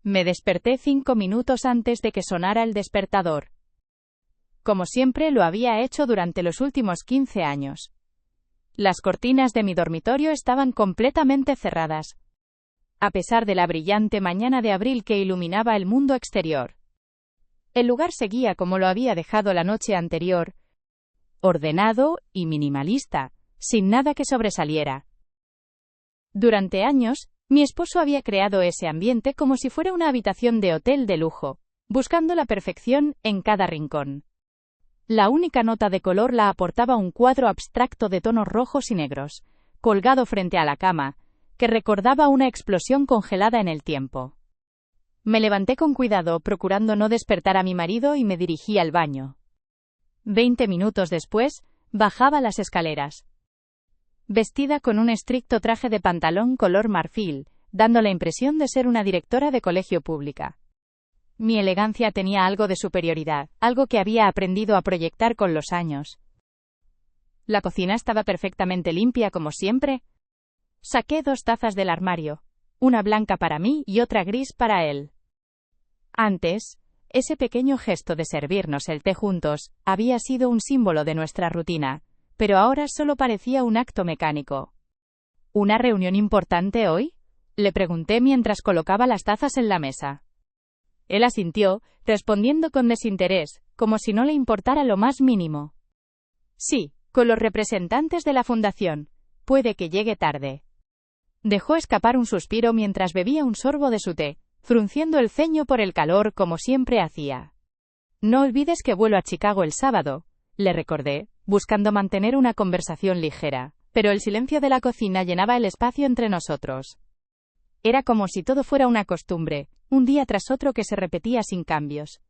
Me desperté 5 minutos antes de que sonara el despertador. Como siempre lo había hecho durante los últimos 15 años. Las cortinas de mi dormitorio estaban completamente cerradas, a pesar de la brillante mañana de abril que iluminaba el mundo exterior. El lugar seguía como lo había dejado la noche anterior, ordenado y minimalista, sin nada que sobresaliera. Durante años, mi esposo había creado ese ambiente como si fuera una habitación de hotel de lujo, buscando la perfección en cada rincón. La única nota de color la aportaba un cuadro abstracto de tonos rojos y negros, colgado frente a la cama, que recordaba una explosión congelada en el tiempo. Me levanté con cuidado, procurando no despertar a mi marido, y me dirigí al baño. 20 minutos después, bajaba las escaleras, vestida con un estricto traje de pantalón color marfil, dando la impresión de ser una directora de colegio pública. Mi elegancia tenía algo de superioridad, algo que había aprendido a proyectar con los años. La cocina estaba perfectamente limpia como siempre. Saqué 2 tazas del armario, una blanca para mí y otra gris para él. Antes, ese pequeño gesto de servirnos el té juntos había sido un símbolo de nuestra rutina, pero ahora solo parecía un acto mecánico. ¿Una reunión importante hoy?, le pregunté mientras colocaba las tazas en la mesa. Él asintió, respondiendo con desinterés, como si no le importara lo más mínimo. Sí, con los representantes de la fundación. Puede que llegue tarde. Dejó escapar un suspiro mientras bebía un sorbo de su té, frunciendo el ceño por el calor como siempre hacía. No olvides que vuelo a Chicago el sábado, le recordé, buscando mantener una conversación ligera, pero el silencio de la cocina llenaba el espacio entre nosotros. Era como si todo fuera una costumbre, un día tras otro que se repetía sin cambios.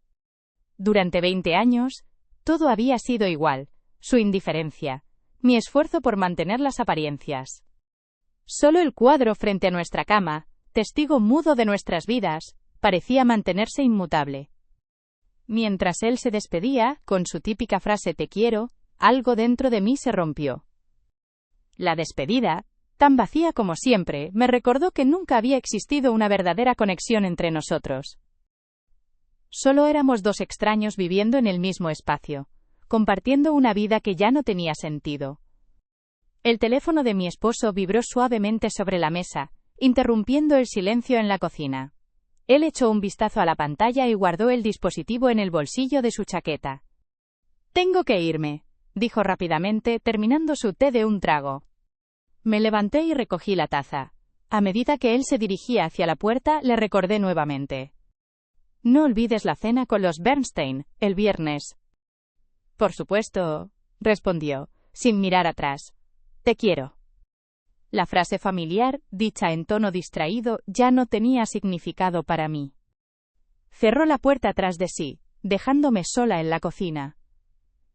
Durante 20 años, todo había sido igual, su indiferencia, mi esfuerzo por mantener las apariencias. Solo el cuadro frente a nuestra cama, testigo mudo de nuestras vidas, parecía mantenerse inmutable. Mientras él se despedía, con su típica frase «te quiero», algo dentro de mí se rompió. La despedida, tan vacía como siempre, me recordó que nunca había existido una verdadera conexión entre nosotros. Solo éramos 2 extraños viviendo en el mismo espacio, compartiendo una vida que ya no tenía sentido. El teléfono de mi esposo vibró suavemente sobre la mesa, interrumpiendo el silencio en la cocina. Él echó un vistazo a la pantalla y guardó el dispositivo en el bolsillo de su chaqueta. «Tengo que irme», dijo rápidamente, terminando su té de un trago. Me levanté y recogí la taza. A medida que él se dirigía hacia la puerta, le recordé nuevamente. «No olvides la cena con los Bernstein, el viernes». «Por supuesto», respondió, sin mirar atrás. «Te quiero». La frase familiar, dicha en tono distraído, ya no tenía significado para mí. Cerró la puerta tras de sí, dejándome sola en la cocina.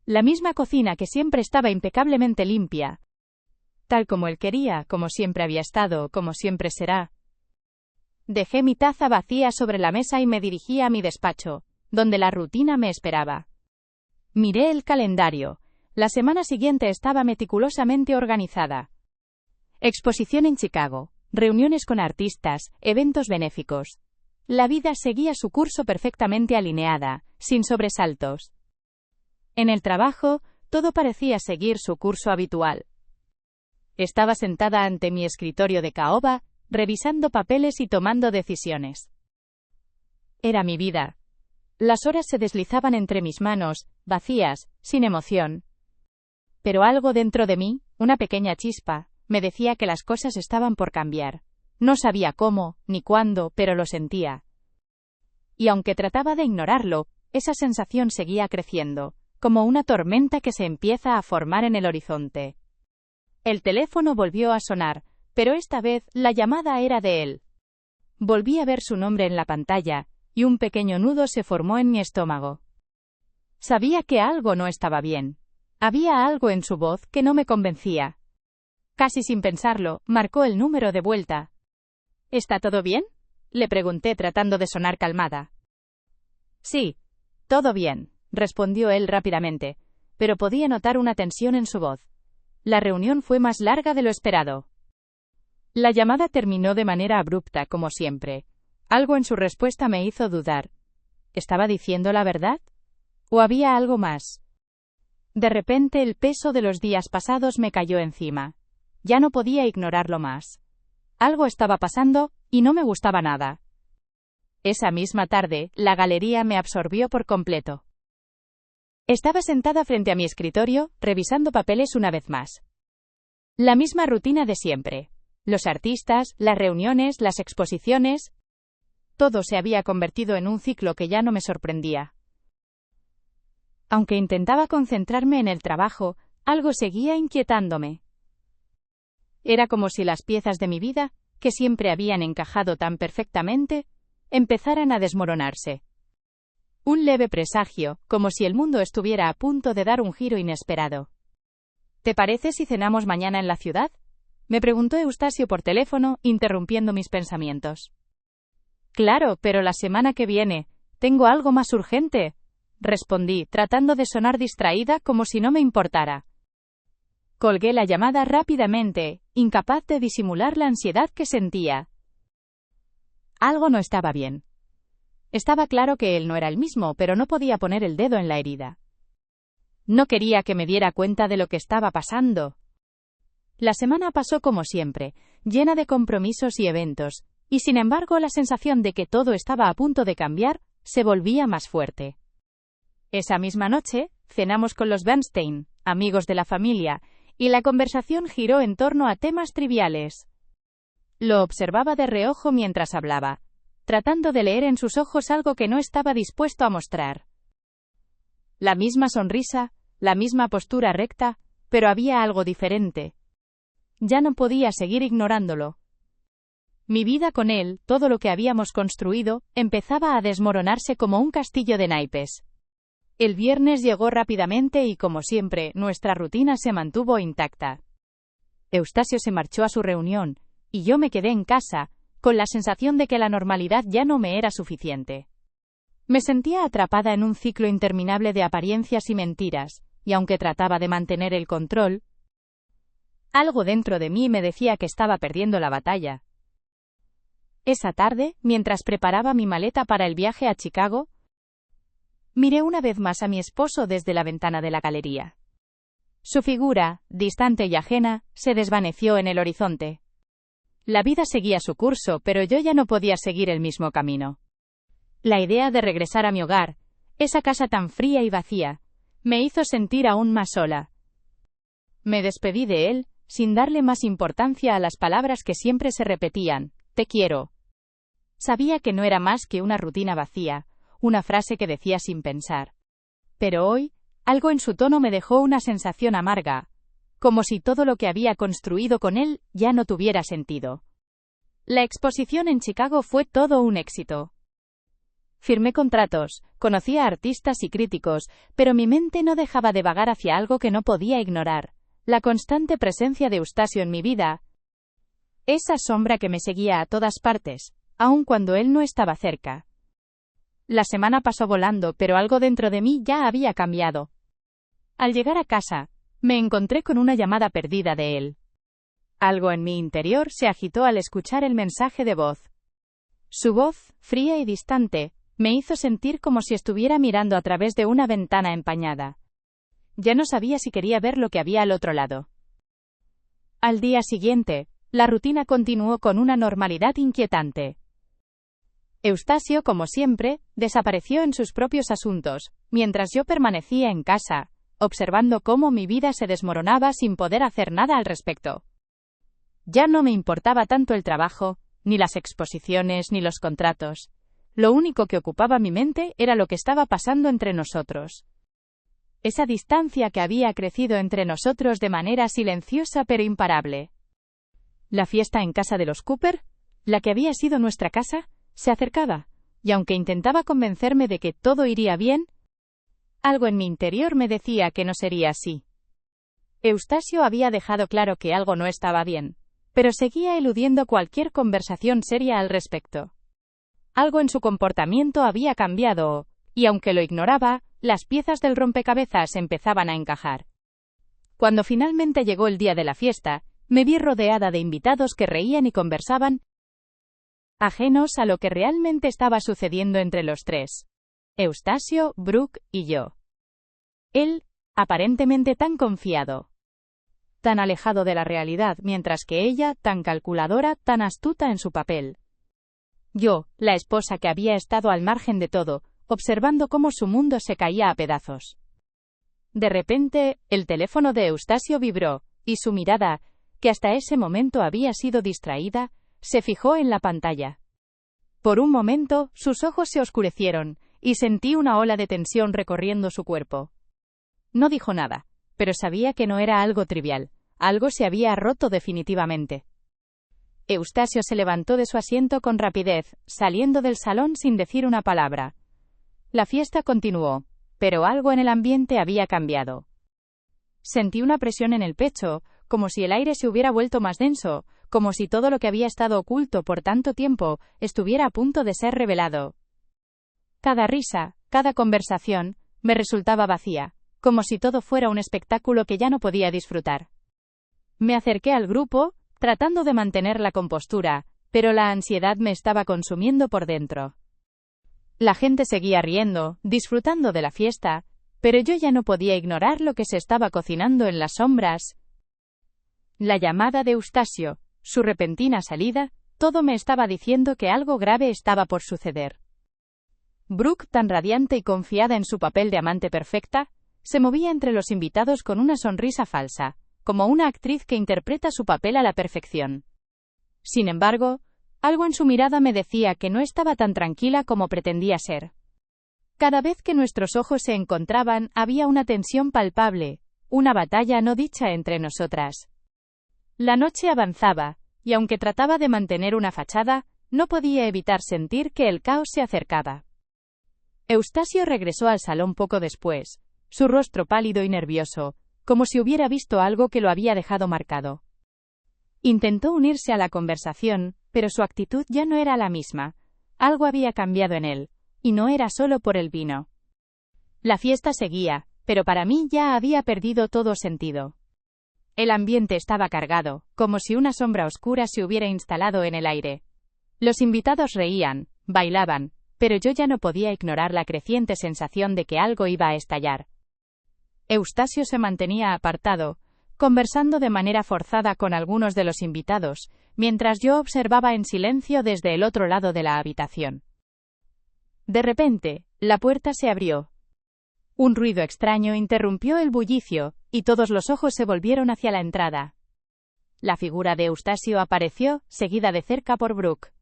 La misma cocina que siempre estaba impecablemente limpia, tal como él quería, como siempre había estado, como siempre será. Dejé mi taza vacía sobre la mesa y me dirigí a mi despacho, donde la rutina me esperaba. Miré el calendario. La semana siguiente estaba meticulosamente organizada. Exposición en Chicago, reuniones con artistas, eventos benéficos. La vida seguía su curso perfectamente alineada, sin sobresaltos. En el trabajo, todo parecía seguir su curso habitual. Estaba sentada ante mi escritorio de caoba, revisando papeles y tomando decisiones. Era mi vida. Las horas se deslizaban entre mis manos, vacías, sin emoción. Pero algo dentro de mí, una pequeña chispa, me decía que las cosas estaban por cambiar. No sabía cómo, ni cuándo, pero lo sentía. Y aunque trataba de ignorarlo, esa sensación seguía creciendo, como una tormenta que se empieza a formar en el horizonte. El teléfono volvió a sonar, pero esta vez la llamada era de él. Volví a ver su nombre en la pantalla, y un pequeño nudo se formó en mi estómago. Sabía que algo no estaba bien. Había algo en su voz que no me convencía. Casi sin pensarlo, marcó el número de vuelta. ¿Está todo bien?, le pregunté tratando de sonar calmada. Sí, todo bien, respondió él rápidamente, pero podía notar una tensión en su voz. La reunión fue más larga de lo esperado. La llamada terminó de manera abrupta, como siempre. Algo en su respuesta me hizo dudar. ¿Estaba diciendo la verdad? ¿O había algo más? De repente el peso de los días pasados me cayó encima. Ya no podía ignorarlo más. Algo estaba pasando, y no me gustaba nada. Esa misma tarde, la galería me absorbió por completo. Estaba sentada frente a mi escritorio, revisando papeles una vez más. La misma rutina de siempre. Los artistas, las reuniones, las exposiciones. Todo se había convertido en un ciclo que ya no me sorprendía. Aunque intentaba concentrarme en el trabajo, algo seguía inquietándome. Era como si las piezas de mi vida, que siempre habían encajado tan perfectamente, empezaran a desmoronarse. Un leve presagio, como si el mundo estuviera a punto de dar un giro inesperado. ¿Te parece si cenamos mañana en la ciudad?, me preguntó Eustacio por teléfono, interrumpiendo mis pensamientos. Claro, pero la semana que viene, tengo algo más urgente, respondí, tratando de sonar distraída como si no me importara. Colgué la llamada rápidamente, incapaz de disimular la ansiedad que sentía. Algo no estaba bien. Estaba claro que él no era el mismo, pero no podía poner el dedo en la herida. No quería que me diera cuenta de lo que estaba pasando. La semana pasó como siempre, llena de compromisos y eventos, y sin embargo la sensación de que todo estaba a punto de cambiar se volvía más fuerte. Esa misma noche, cenamos con los Bernstein, amigos de la familia, y la conversación giró en torno a temas triviales. Lo observaba de reojo mientras hablaba, tratando de leer en sus ojos algo que no estaba dispuesto a mostrar. La misma sonrisa, la misma postura recta, pero había algo diferente. Ya no podía seguir ignorándolo. Mi vida con él, todo lo que habíamos construido, empezaba a desmoronarse como un castillo de naipes. El viernes llegó rápidamente y, como siempre, nuestra rutina se mantuvo intacta. Eustacio se marchó a su reunión, y yo me quedé en casa, con la sensación de que la normalidad ya no me era suficiente. Me sentía atrapada en un ciclo interminable de apariencias y mentiras, y aunque trataba de mantener el control, algo dentro de mí me decía que estaba perdiendo la batalla. Esa tarde, mientras preparaba mi maleta para el viaje a Chicago, miré una vez más a mi esposo desde la ventana de la galería. Su figura, distante y ajena, se desvaneció en el horizonte. La vida seguía su curso, pero yo ya no podía seguir el mismo camino. La idea de regresar a mi hogar, esa casa tan fría y vacía, me hizo sentir aún más sola. Me despedí de él, sin darle más importancia a las palabras que siempre se repetían: te quiero. Sabía que no era más que una rutina vacía, una frase que decía sin pensar. Pero hoy, algo en su tono me dejó una sensación amarga, como si todo lo que había construido con él ya no tuviera sentido. La exposición en Chicago fue todo un éxito. Firmé contratos, conocí a artistas y críticos, pero mi mente no dejaba de vagar hacia algo que no podía ignorar: la constante presencia de Eustacio en mi vida. Esa sombra que me seguía a todas partes, aun cuando él no estaba cerca. La semana pasó volando, pero algo dentro de mí ya había cambiado. Al llegar a casa, me encontré con una llamada perdida de él. Algo en mi interior se agitó al escuchar el mensaje de voz. Su voz, fría y distante, me hizo sentir como si estuviera mirando a través de una ventana empañada. Ya no sabía si quería ver lo que había al otro lado. Al día siguiente, la rutina continuó con una normalidad inquietante. Eustacio, como siempre, desapareció en sus propios asuntos, mientras yo permanecía en casa, observando cómo mi vida se desmoronaba sin poder hacer nada al respecto. Ya no me importaba tanto el trabajo, ni las exposiciones, ni los contratos. Lo único que ocupaba mi mente era lo que estaba pasando entre nosotros. Esa distancia que había crecido entre nosotros de manera silenciosa pero imparable. La fiesta en casa de los Cooper, la que había sido nuestra casa, se acercaba, y aunque intentaba convencerme de que todo iría bien, algo en mi interior me decía que no sería así. Eustacio había dejado claro que algo no estaba bien, pero seguía eludiendo cualquier conversación seria al respecto. Algo en su comportamiento había cambiado, y aunque lo ignoraba, las piezas del rompecabezas empezaban a encajar. Cuando finalmente llegó el día de la fiesta, me vi rodeada de invitados que reían y conversaban, ajenos a lo que realmente estaba sucediendo entre los tres. Eustacio, Brooke y yo. Él, aparentemente tan confiado, tan alejado de la realidad, mientras que ella, tan calculadora, tan astuta en su papel. Yo, la esposa que había estado al margen de todo, observando cómo su mundo se caía a pedazos. De repente, el teléfono de Eustacio vibró, y su mirada, que hasta ese momento había sido distraída, se fijó en la pantalla. Por un momento, sus ojos se oscurecieron, y sentí una ola de tensión recorriendo su cuerpo. No dijo nada, pero sabía que no era algo trivial, algo se había roto definitivamente. Eustacio se levantó de su asiento con rapidez, saliendo del salón sin decir una palabra. La fiesta continuó, pero algo en el ambiente había cambiado. Sentí una presión en el pecho, como si el aire se hubiera vuelto más denso, como si todo lo que había estado oculto por tanto tiempo estuviera a punto de ser revelado. Cada risa, cada conversación, me resultaba vacía, como si todo fuera un espectáculo que ya no podía disfrutar. Me acerqué al grupo, tratando de mantener la compostura, pero la ansiedad me estaba consumiendo por dentro. La gente seguía riendo, disfrutando de la fiesta, pero yo ya no podía ignorar lo que se estaba cocinando en las sombras. La llamada de Eustacio, su repentina salida, todo me estaba diciendo que algo grave estaba por suceder. Brooke, tan radiante y confiada en su papel de amante perfecta, se movía entre los invitados con una sonrisa falsa, como una actriz que interpreta su papel a la perfección. Sin embargo, algo en su mirada me decía que no estaba tan tranquila como pretendía ser. Cada vez que nuestros ojos se encontraban, había una tensión palpable, una batalla no dicha entre nosotras. La noche avanzaba, y aunque trataba de mantener una fachada, no podía evitar sentir que el caos se acercaba. Eustacio regresó al salón poco después, su rostro pálido y nervioso, como si hubiera visto algo que lo había dejado marcado. Intentó unirse a la conversación, pero su actitud ya no era la misma. Algo había cambiado en él, y no era solo por el vino. La fiesta seguía, pero para mí ya había perdido todo sentido. El ambiente estaba cargado, como si una sombra oscura se hubiera instalado en el aire. Los invitados reían, bailaban, pero yo ya no podía ignorar la creciente sensación de que algo iba a estallar. Eustacio se mantenía apartado, conversando de manera forzada con algunos de los invitados, mientras yo observaba en silencio desde el otro lado de la habitación. De repente, la puerta se abrió. Un ruido extraño interrumpió el bullicio, y todos los ojos se volvieron hacia la entrada. La figura de Eustacio apareció, seguida de cerca por Brooke.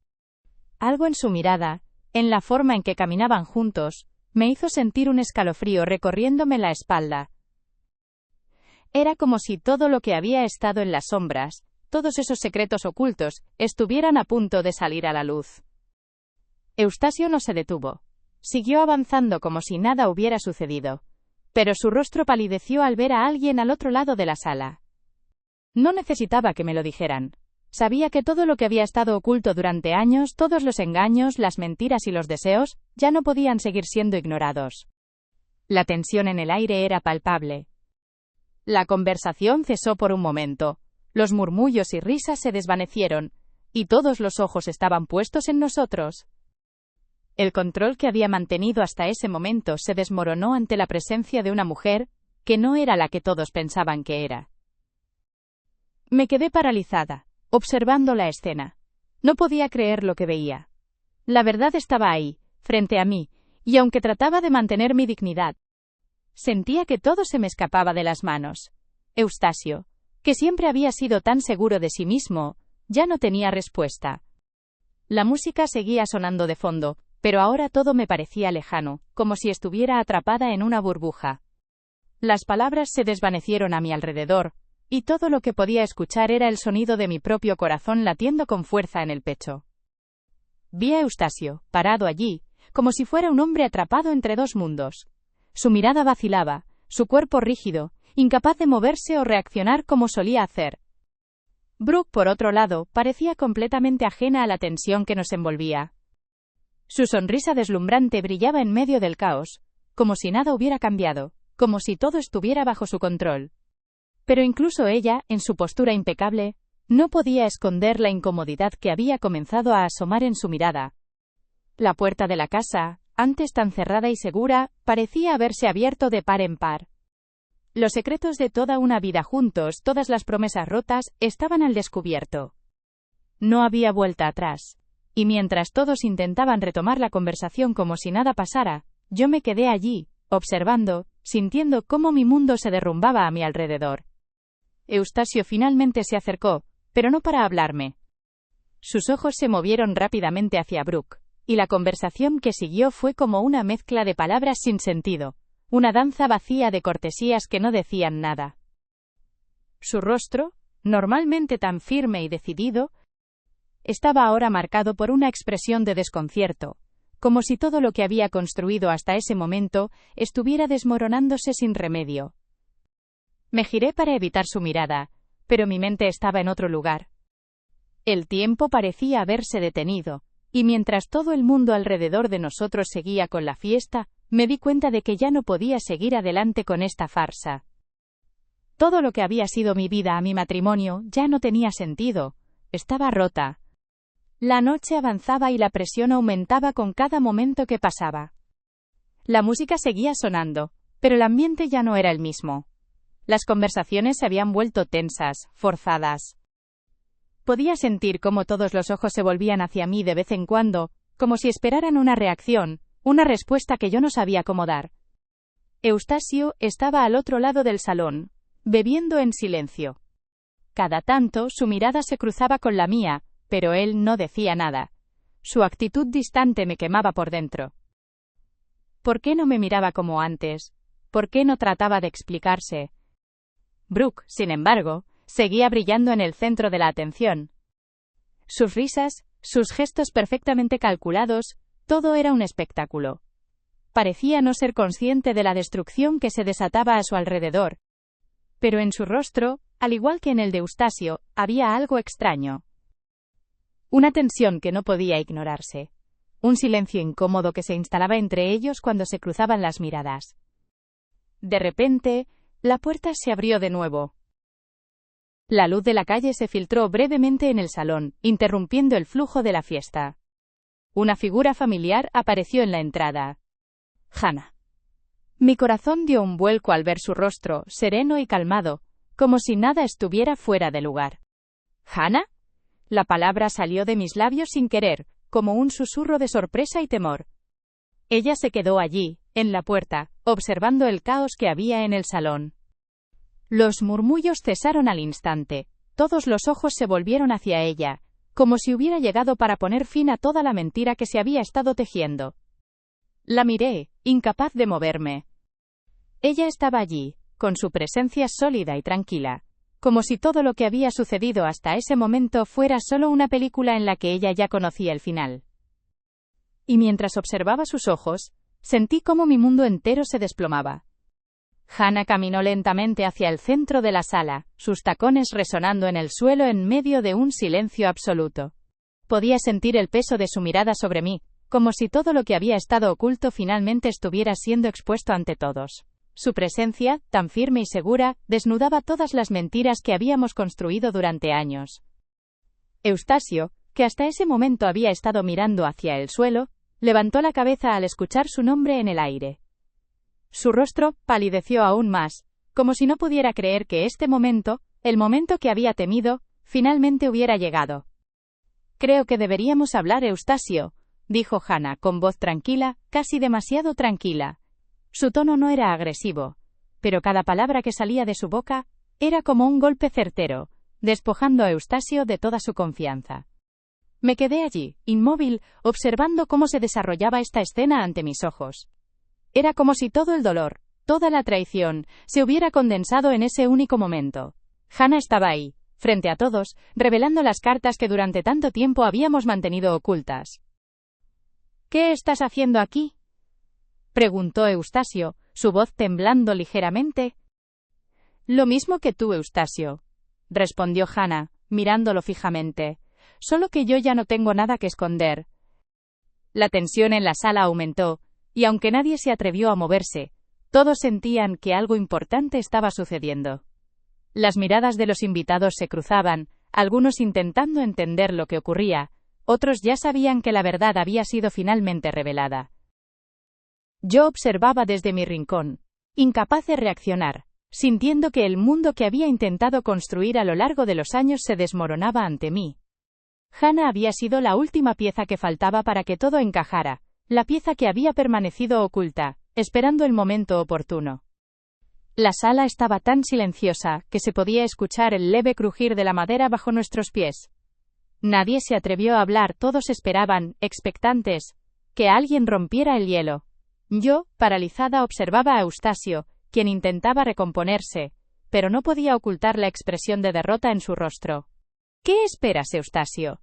Algo en su mirada, en la forma en que caminaban juntos, me hizo sentir un escalofrío recorriéndome la espalda. Era como si todo lo que había estado en las sombras, todos esos secretos ocultos, estuvieran a punto de salir a la luz. Eustacio no se detuvo. Siguió avanzando como si nada hubiera sucedido. Pero su rostro palideció al ver a alguien al otro lado de la sala. No necesitaba que me lo dijeran. Sabía que todo lo que había estado oculto durante años, todos los engaños, las mentiras y los deseos, ya no podían seguir siendo ignorados. La tensión en el aire era palpable. La conversación cesó por un momento. Los murmullos y risas se desvanecieron, y todos los ojos estaban puestos en nosotros. El control que había mantenido hasta ese momento se desmoronó ante la presencia de una mujer, que no era la que todos pensaban que era. Me quedé paralizada, observando la escena. No podía creer lo que veía. La verdad estaba ahí, frente a mí, y aunque trataba de mantener mi dignidad, sentía que todo se me escapaba de las manos. Eustacio, que siempre había sido tan seguro de sí mismo, ya no tenía respuesta. La música seguía sonando de fondo, pero ahora todo me parecía lejano, como si estuviera atrapada en una burbuja. Las palabras se desvanecieron a mi alrededor, y todo lo que podía escuchar era el sonido de mi propio corazón latiendo con fuerza en el pecho. Vi a Eustacio, parado allí, como si fuera un hombre atrapado entre dos mundos. Su mirada vacilaba, su cuerpo rígido, incapaz de moverse o reaccionar como solía hacer. Brooke, por otro lado, parecía completamente ajena a la tensión que nos envolvía. Su sonrisa deslumbrante brillaba en medio del caos, como si nada hubiera cambiado, como si todo estuviera bajo su control. Pero incluso ella, en su postura impecable, No podía esconder la incomodidad que había comenzado a asomar en su mirada. La puerta de la casa, antes tan cerrada y segura, parecía haberse abierto de par en par. Los secretos de toda una vida juntos, todas las promesas rotas, estaban al descubierto. No había vuelta atrás. Y mientras todos intentaban retomar la conversación como si nada pasara, yo me quedé allí, observando, sintiendo cómo mi mundo se derrumbaba a mi alrededor. Eustasio finalmente se acercó, pero no para hablarme. Sus ojos se movieron rápidamente hacia Brooke, y la conversación que siguió fue como una mezcla de palabras sin sentido, una danza vacía de cortesías que no decían nada. Su rostro, normalmente tan firme y decidido, estaba ahora marcado por una expresión de desconcierto, como si todo lo que había construido hasta ese momento estuviera desmoronándose sin remedio. Me giré para evitar su mirada, pero mi mente estaba en otro lugar. El tiempo parecía haberse detenido, y mientras todo el mundo alrededor de nosotros seguía con la fiesta, me di cuenta de que ya no podía seguir adelante con esta farsa. Todo lo que había sido mi vida a mi matrimonio ya no tenía sentido, estaba rota. La noche avanzaba y la presión aumentaba con cada momento que pasaba. La música seguía sonando, pero el ambiente ya no era el mismo. Las conversaciones se habían vuelto tensas, forzadas. Podía sentir cómo todos los ojos se volvían hacia mí de vez en cuando, como si esperaran una reacción, una respuesta que yo no sabía cómo dar. Eustasio estaba al otro lado del salón, bebiendo en silencio. Cada tanto su mirada se cruzaba con la mía, pero él no decía nada. Su actitud distante me quemaba por dentro. ¿Por qué no me miraba como antes? ¿Por qué no trataba de explicarse? Brooke, sin embargo, seguía brillando en el centro de la atención. Sus risas, sus gestos perfectamente calculados, todo era un espectáculo. Parecía no ser consciente de la destrucción que se desataba a su alrededor. Pero en su rostro, al igual que en el de Eustasio, había algo extraño. Una tensión que no podía ignorarse. Un silencio incómodo que se instalaba entre ellos cuando se cruzaban las miradas. De repente, la puerta se abrió de nuevo. La luz de la calle se filtró brevemente en el salón, interrumpiendo el flujo de la fiesta. Una figura familiar apareció en la entrada. Hannah. Mi corazón dio un vuelco al ver su rostro, sereno y calmado, como si nada estuviera fuera de lugar. ¿Hannah? La palabra salió de mis labios sin querer, como un susurro de sorpresa y temor. Ella se quedó allí, en la puerta, observando el caos que había en el salón. Los murmullos cesaron al instante, todos los ojos se volvieron hacia ella, como si hubiera llegado para poner fin a toda la mentira que se había estado tejiendo. La miré, incapaz de moverme. Ella estaba allí, con su presencia sólida y tranquila, como si todo lo que había sucedido hasta ese momento fuera solo una película en la que ella ya conocía el final. Y mientras observaba sus ojos, sentí cómo mi mundo entero se desplomaba. Hannah caminó lentamente hacia el centro de la sala, sus tacones resonando en el suelo en medio de un silencio absoluto. Podía sentir el peso de su mirada sobre mí, como si todo lo que había estado oculto finalmente estuviera siendo expuesto ante todos. Su presencia, tan firme y segura, desnudaba todas las mentiras que habíamos construido durante años. Eustasio, que hasta ese momento había estado mirando hacia el suelo, levantó la cabeza al escuchar su nombre en el aire. Su rostro palideció aún más, como si no pudiera creer que este momento, el momento que había temido, finalmente hubiera llegado. «Creo que deberíamos hablar, Eustasio», dijo Hannah con voz tranquila, casi demasiado tranquila. Su tono no era agresivo, pero cada palabra que salía de su boca era como un golpe certero, despojando a Eustasio de toda su confianza. Me quedé allí, inmóvil, observando cómo se desarrollaba esta escena ante mis ojos. Era como si todo el dolor, toda la traición, se hubiera condensado en ese único momento. Hannah estaba ahí, frente a todos, revelando las cartas que durante tanto tiempo habíamos mantenido ocultas. «¿Qué estás haciendo aquí?», preguntó Eustasio, su voz temblando ligeramente. «Lo mismo que tú, Eustasio», respondió Hannah, mirándolo fijamente. «Solo que yo ya no tengo nada que esconder». La tensión en la sala aumentó, y aunque nadie se atrevió a moverse, todos sentían que algo importante estaba sucediendo. Las miradas de los invitados se cruzaban, algunos intentando entender lo que ocurría, otros ya sabían que la verdad había sido finalmente revelada. Yo observaba desde mi rincón, incapaz de reaccionar, sintiendo que el mundo que había intentado construir a lo largo de los años se desmoronaba ante mí. Hannah había sido la última pieza que faltaba para que todo encajara, la pieza que había permanecido oculta, esperando el momento oportuno. La sala estaba tan silenciosa que se podía escuchar el leve crujir de la madera bajo nuestros pies. Nadie se atrevió a hablar, todos esperaban, expectantes, que alguien rompiera el hielo. Yo, paralizada, observaba a Eustacio, quien intentaba recomponerse, pero no podía ocultar la expresión de derrota en su rostro. ¿Qué esperas, Eustacio?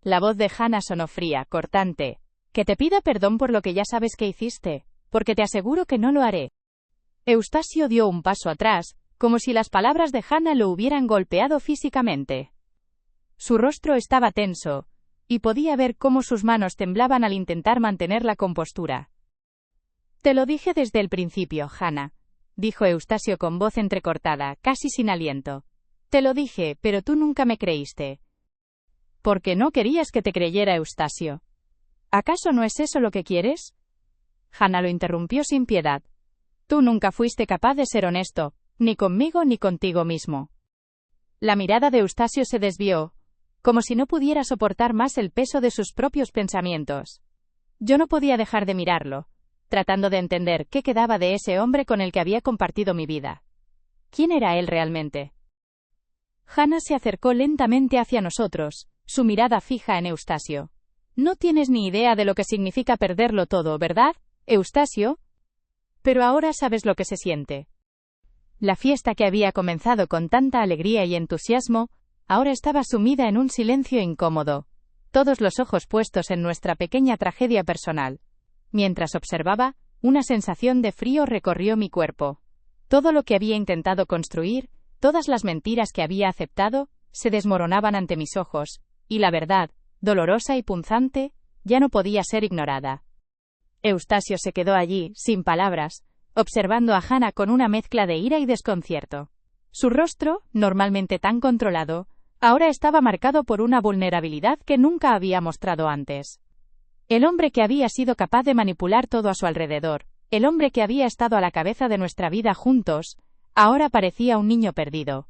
La voz de Hannah sonó fría, cortante. Que te pida perdón por lo que ya sabes que hiciste, porque te aseguro que no lo haré. Eustacio dio un paso atrás, como si las palabras de Hannah lo hubieran golpeado físicamente. Su rostro estaba tenso, y podía ver cómo sus manos temblaban al intentar mantener la compostura. Te lo dije desde el principio, Hannah, dijo Eustacio con voz entrecortada, casi sin aliento. Te lo dije, pero tú nunca me creíste. ¿Por qué no querías que te creyera, Eustacio? ¿Acaso no es eso lo que quieres? Hannah lo interrumpió sin piedad. Tú nunca fuiste capaz de ser honesto, ni conmigo ni contigo mismo. La mirada de Eustacio se desvió, como si no pudiera soportar más el peso de sus propios pensamientos. Yo no podía dejar de mirarlo, tratando de entender qué quedaba de ese hombre con el que había compartido mi vida. ¿Quién era él realmente? Hannah se acercó lentamente hacia nosotros, su mirada fija en Eustacio. No tienes ni idea de lo que significa perderlo todo, ¿verdad, Eustacio? Pero ahora sabes lo que se siente. La fiesta que había comenzado con tanta alegría y entusiasmo, ahora estaba sumida en un silencio incómodo, todos los ojos puestos en nuestra pequeña tragedia personal. Mientras observaba, una sensación de frío recorrió mi cuerpo. Todo lo que había intentado construir, todas las mentiras que había aceptado, se desmoronaban ante mis ojos, y la verdad, dolorosa y punzante, ya no podía ser ignorada. Eustacio se quedó allí, sin palabras, observando a Hannah con una mezcla de ira y desconcierto. Su rostro, normalmente tan controlado, ahora estaba marcado por una vulnerabilidad que nunca había mostrado antes. El hombre que había sido capaz de manipular todo a su alrededor, el hombre que había estado a la cabeza de nuestra vida juntos, ahora parecía un niño perdido.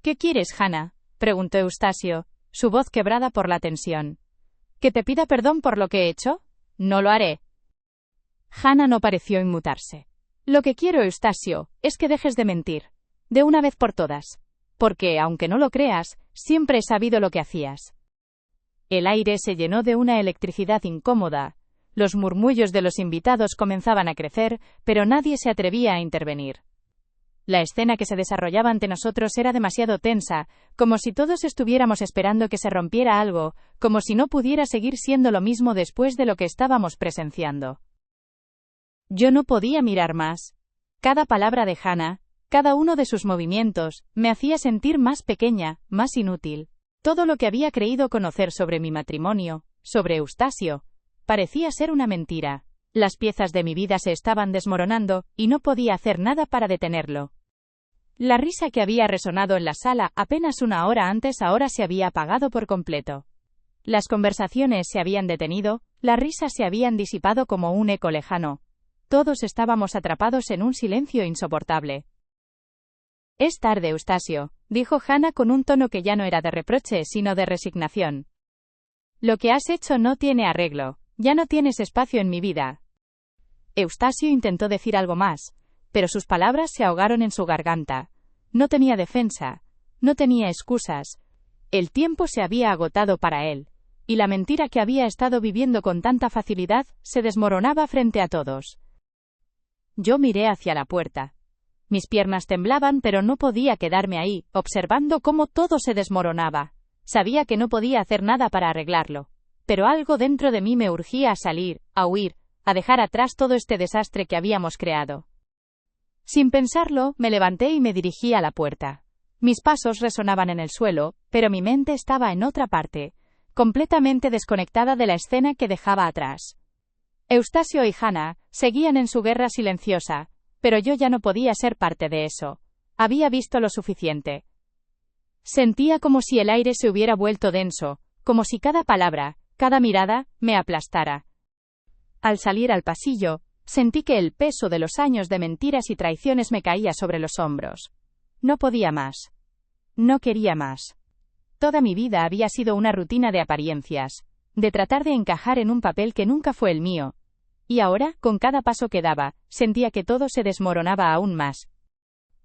¿Qué quieres, Hannah?, preguntó Eustacio, su voz quebrada por la tensión. ¿Que te pida perdón por lo que he hecho? No lo haré. Hannah no pareció inmutarse. Lo que quiero, Eustacio, es que dejes de mentir. De una vez por todas. Porque, aunque no lo creas, siempre he sabido lo que hacías. El aire se llenó de una electricidad incómoda. Los murmullos de los invitados comenzaban a crecer, pero nadie se atrevía a intervenir. La escena que se desarrollaba ante nosotros era demasiado tensa, como si todos estuviéramos esperando que se rompiera algo, como si no pudiera seguir siendo lo mismo después de lo que estábamos presenciando. Yo no podía mirar más. Cada palabra de Hannah, cada uno de sus movimientos, me hacía sentir más pequeña, más inútil. Todo lo que había creído conocer sobre mi matrimonio, sobre Eustacio, parecía ser una mentira. Las piezas de mi vida se estaban desmoronando, y no podía hacer nada para detenerlo. La risa que había resonado en la sala apenas una hora antes ahora se había apagado por completo. Las conversaciones se habían detenido, las risas se habían disipado como un eco lejano. Todos estábamos atrapados en un silencio insoportable. Es tarde, Eustacio, dijo Hannah con un tono que ya no era de reproche sino de resignación. Lo que has hecho no tiene arreglo, ya no tienes espacio en mi vida. Eustacio intentó decir algo más, pero sus palabras se ahogaron en su garganta. No tenía defensa, no tenía excusas. El tiempo se había agotado para él, y la mentira que había estado viviendo con tanta facilidad se desmoronaba frente a todos. Yo miré hacia la puerta. Mis piernas temblaban, pero no podía quedarme ahí, observando cómo todo se desmoronaba. Sabía que no podía hacer nada para arreglarlo, pero algo dentro de mí me urgía a salir, a huir, a dejar atrás todo este desastre que habíamos creado. Sin pensarlo, me levanté y me dirigí a la puerta. Mis pasos resonaban en el suelo, pero mi mente estaba en otra parte, completamente desconectada de la escena que dejaba atrás. Eustacio y Hannah seguían en su guerra silenciosa, pero yo ya no podía ser parte de eso. Había visto lo suficiente. Sentía como si el aire se hubiera vuelto denso, como si cada palabra, cada mirada, me aplastara. Al salir al pasillo, sentí que el peso de los años de mentiras y traiciones me caía sobre los hombros. No podía más. No quería más. Toda mi vida había sido una rutina de apariencias, de tratar de encajar en un papel que nunca fue el mío. Y ahora, con cada paso que daba, sentía que todo se desmoronaba aún más.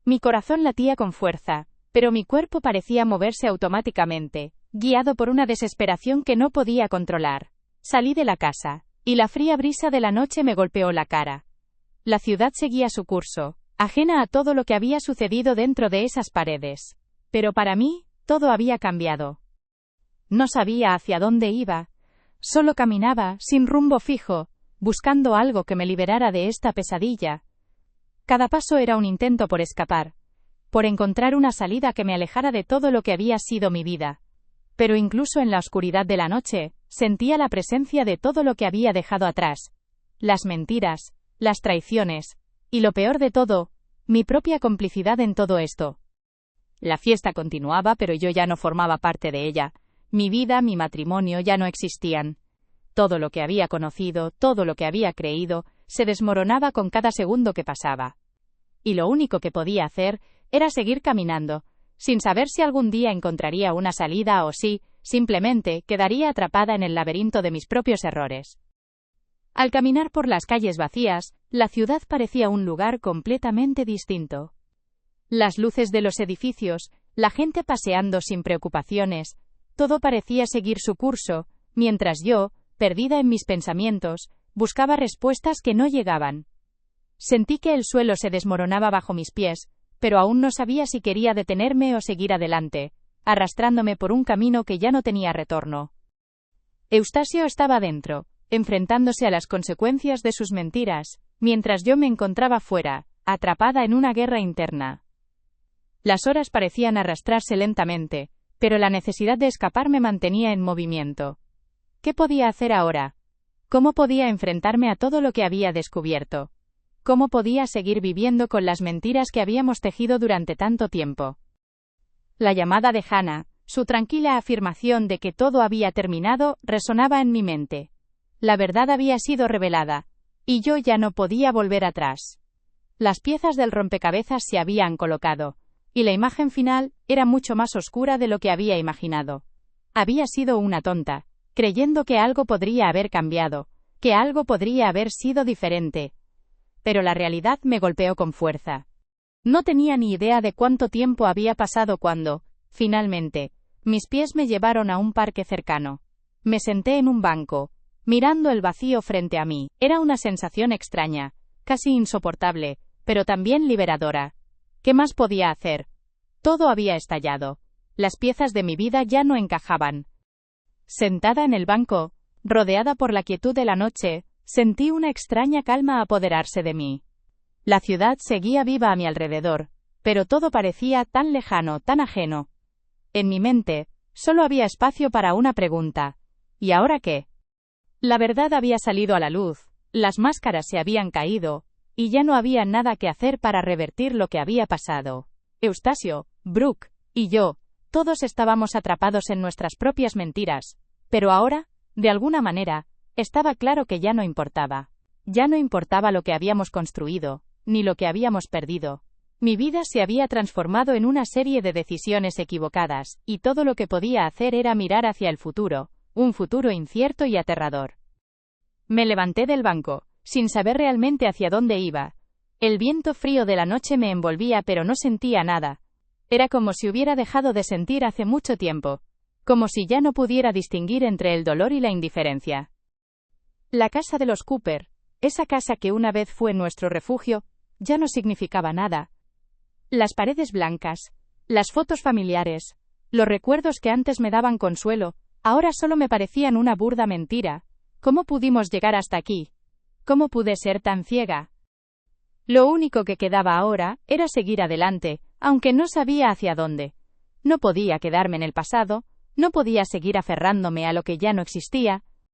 Mi corazón latía con fuerza, pero mi cuerpo parecía moverse automáticamente, guiado por una desesperación que no podía controlar. Salí de la casa, y la fría brisa de la noche me golpeó la cara. La ciudad seguía su curso, ajena a todo lo que había sucedido dentro de esas paredes. Pero para mí, todo había cambiado. No sabía hacia dónde iba. Solo caminaba, sin rumbo fijo, buscando algo que me liberara de esta pesadilla. Cada paso era un intento por escapar, por encontrar una salida que me alejara de todo lo que había sido mi vida. Pero incluso en la oscuridad de la noche, sentía la presencia de todo lo que había dejado atrás. Las mentiras, las traiciones, y lo peor de todo, mi propia complicidad en todo esto. La fiesta continuaba, pero yo ya no formaba parte de ella. Mi vida, mi matrimonio ya no existían. Todo lo que había conocido, todo lo que había creído, se desmoronaba con cada segundo que pasaba. Y lo único que podía hacer era seguir caminando, sin saber si algún día encontraría una salida o si, simplemente, quedaría atrapada en el laberinto de mis propios errores. Al caminar por las calles vacías, la ciudad parecía un lugar completamente distinto. Las luces de los edificios, la gente paseando sin preocupaciones, todo parecía seguir su curso, mientras yo, perdida en mis pensamientos, buscaba respuestas que no llegaban. Sentí que el suelo se desmoronaba bajo mis pies, pero aún no sabía si quería detenerme o seguir adelante, arrastrándome por un camino que ya no tenía retorno. Eustasio estaba dentro, enfrentándose a las consecuencias de sus mentiras, mientras yo me encontraba fuera, atrapada en una guerra interna. Las horas parecían arrastrarse lentamente, pero la necesidad de escapar me mantenía en movimiento. ¿Qué podía hacer ahora? ¿Cómo podía enfrentarme a todo lo que había descubierto? ¿Cómo podía seguir viviendo con las mentiras que habíamos tejido durante tanto tiempo? La llamada de Hannah, su tranquila afirmación de que todo había terminado, resonaba en mi mente. La verdad había sido revelada, y yo ya no podía volver atrás. Las piezas del rompecabezas se habían colocado, y la imagen final era mucho más oscura de lo que había imaginado. Había sido una tonta, creyendo que algo podría haber cambiado, que algo podría haber sido diferente. Pero la realidad me golpeó con fuerza. No tenía ni idea de cuánto tiempo había pasado cuando, finalmente, mis pies me llevaron a un parque cercano. Me senté en un banco, mirando el vacío frente a mí. Era una sensación extraña, casi insoportable, pero también liberadora. ¿Qué más podía hacer? Todo había estallado. Las piezas de mi vida ya no encajaban. Sentada en el banco, rodeada por la quietud de la noche, sentí una extraña calma apoderarse de mí. La ciudad seguía viva a mi alrededor, pero todo parecía tan lejano, tan ajeno. En mi mente, solo había espacio para una pregunta. ¿Y ahora qué? La verdad había salido a la luz, las máscaras se habían caído, y ya no había nada que hacer para revertir lo que había pasado. Eustasio, Brooke, y yo, todos estábamos atrapados en nuestras propias mentiras, pero ahora, de alguna manera, estaba claro que ya no importaba. Ya no importaba lo que habíamos construido, ni lo que habíamos perdido. Mi vida se había transformado en una serie de decisiones equivocadas, y todo lo que podía hacer era mirar hacia el futuro, un futuro incierto y aterrador. Me levanté del banco, sin saber realmente hacia dónde iba. El viento frío de la noche me envolvía, pero no sentía nada. Era como si hubiera dejado de sentir hace mucho tiempo, como si ya no pudiera distinguir entre el dolor y la indiferencia. La casa de los Cooper, esa casa que una vez fue nuestro refugio, ya no significaba nada. Las paredes blancas, las fotos familiares, los recuerdos que antes me daban consuelo, ahora solo me parecían una burda mentira. ¿Cómo pudimos llegar hasta aquí? ¿Cómo pude ser tan ciega? Lo único que quedaba ahora era seguir adelante, aunque no sabía hacia dónde. No podía quedarme en el pasado, no podía seguir aferrándome a lo que ya no existía,